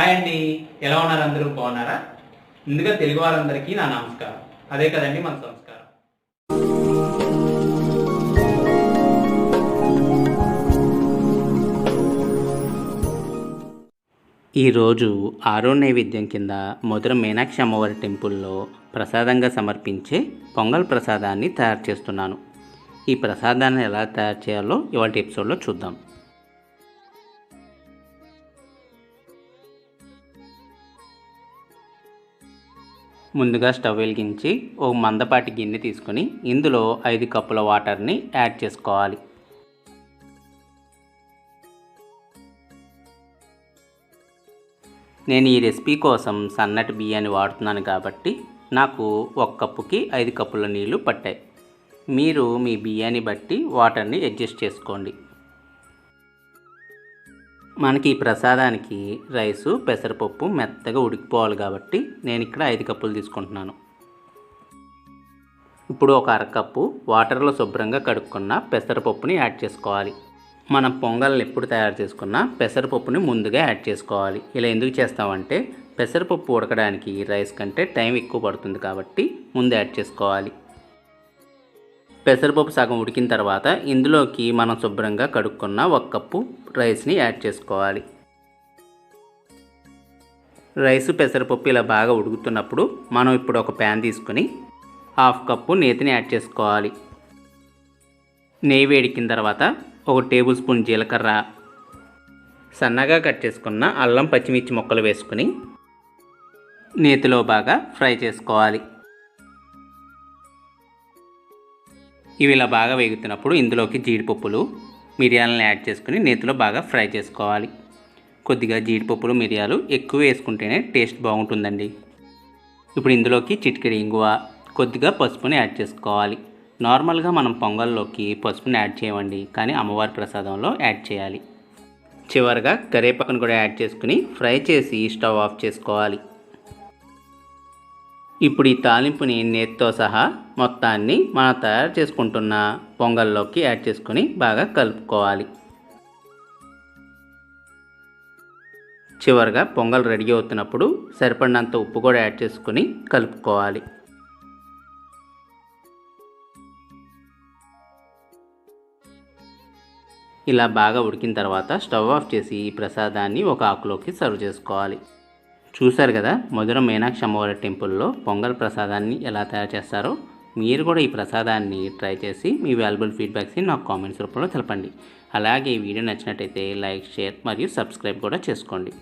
Hi అండి, ఎలా ఉన్నారు? అందరూ బాగున్నారా? ముందుగా తెలుగు వారందరికీ నా నమస్కారం. అదే కదండి మన సంస్కారం. ఈరోజు ఆరో నైవేద్యం కింద మధుర మీనాక్షి అమ్మవారి టెంపుల్లో ప్రసాదంగా సమర్పించే పొంగల్ ప్రసాదాన్ని తయారు చేస్తున్నాను. ఈ ప్రసాదాన్ని ఎలా తయారు చేయాలో ఇవాళ ఎపిసోడ్లో చూద్దాం. ముందుగా స్టవ్ వెలిగించి ఒక మందపాటి గిన్నె తీసుకొని ఇందులో 5 కప్పుల వాటర్ని యాడ్ చేసుకోవాలి. నేను ఈ రెసిపీ కోసం సన్నటి బియ్యాన్ని వాడుతున్నాను కాబట్టి నాకు 1 కప్పుకి 5 కప్పుల నీళ్లు పట్టాయి. మీరు మీ బియ్యాన్ని బట్టి వాటర్ని అడ్జస్ట్ చేసుకోండి. మనకి ఈ ప్రసాదానికి రైసు పెసరపప్పు మెత్తగా ఉడికిపోవాలి కాబట్టి నేను ఇక్కడ 5 కప్పులు తీసుకుంటున్నాను. ఇప్పుడు ఒక అరకప్పు వాటర్లో శుభ్రంగా కడుక్కున్న పెసరపప్పుని యాడ్ చేసుకోవాలి. మనం పొంగల్ని ఎప్పుడు తయారు చేసుకున్నా పెసరపప్పుని ముందుగా యాడ్ చేసుకోవాలి. ఇలా ఎందుకు చేస్తామంటే పెసరపప్పు ఉడకడానికి రైస్ కంటే టైం ఎక్కువ పడుతుంది కాబట్టి ముందు యాడ్ చేసుకోవాలి. పెసరపప్పు సగం ఉడికిన తర్వాత ఇందులోకి మనం శుభ్రంగా కడుక్కున్న 1 కప్పు రైస్ని యాడ్ చేసుకోవాలి. రైసు పెసరపప్పు ఇలా బాగా ఉడుకుతున్నప్పుడు మనం ఇప్పుడు ఒక ప్యాన్ తీసుకుని 1/2 కప్పు నేతిని యాడ్ చేసుకోవాలి. నెయ్యి వేడికిన తర్వాత 1 టేబుల్ స్పూన్ జీలకర్ర, సన్నగా కట్ చేసుకున్న అల్లం పచ్చిమిర్చి ముక్కలు వేసుకుని నేతిలో బాగా ఫ్రై చేసుకోవాలి. ఇవి ఇలా బాగా వేగుతున్నప్పుడు ఇందులోకి జీడిపప్పులు, మిరియాలను యాడ్ చేసుకుని నేతిలో బాగా ఫ్రై చేసుకోవాలి. కొద్దిగా జీడిపప్పులు, మిరియాలు ఎక్కువ వేసుకుంటేనే టేస్ట్ బాగుంటుందండి. ఇప్పుడు ఇందులోకి చిటికెడు ఇంగువ, కొద్దిగా పసుపుని యాడ్ చేసుకోవాలి. నార్మల్గా మనం పొంగల్లోకి పసుపుని యాడ్ చేయమండి, కానీ అమ్మవారి ప్రసాదంలో యాడ్ చేయాలి. చివరిగా కరివేపాకును కూడా యాడ్ చేసుకుని ఫ్రై చేసి స్టవ్ ఆఫ్ చేసుకోవాలి. ఇప్పుడు ఈ తాలింపుని నేతితో సహా మొత్తాన్ని మనం తయారు చేసుకుంటున్న పొంగల్లోకి యాడ్ చేసుకుని బాగా కలుపుకోవాలి. చివరిగా పొంగల్ రెడీ అవుతున్నప్పుడు సరిపడినంత ఉప్పు కూడా యాడ్ చేసుకుని కలుపుకోవాలి. ఇలా బాగా ఉడికిన తర్వాత స్టవ్ ఆఫ్ చేసి ఈ ప్రసాదాన్ని ఒక ఆకులోకి సర్వ్ చేసుకోవాలి. చూశారు కదా, మధుర మీనాక్షి అమ్మవారి టెంపుల్లో పొంగల్ ప్రసాదాన్ని ఎలా తయారు చేస్తారో. మీరు కూడా ఈ ప్రసాదాన్ని ట్రై చేసి మీ వాల్యుబుల్ ఫీడ్బ్యాక్స్ని నాకు కామెంట్స్ రూపంలో తెలపండి. అలాగే ఈ వీడియో నచ్చినట్టయితే లైక్, షేర్ మరియు సబ్స్క్రైబ్ కూడా చేసుకోండి.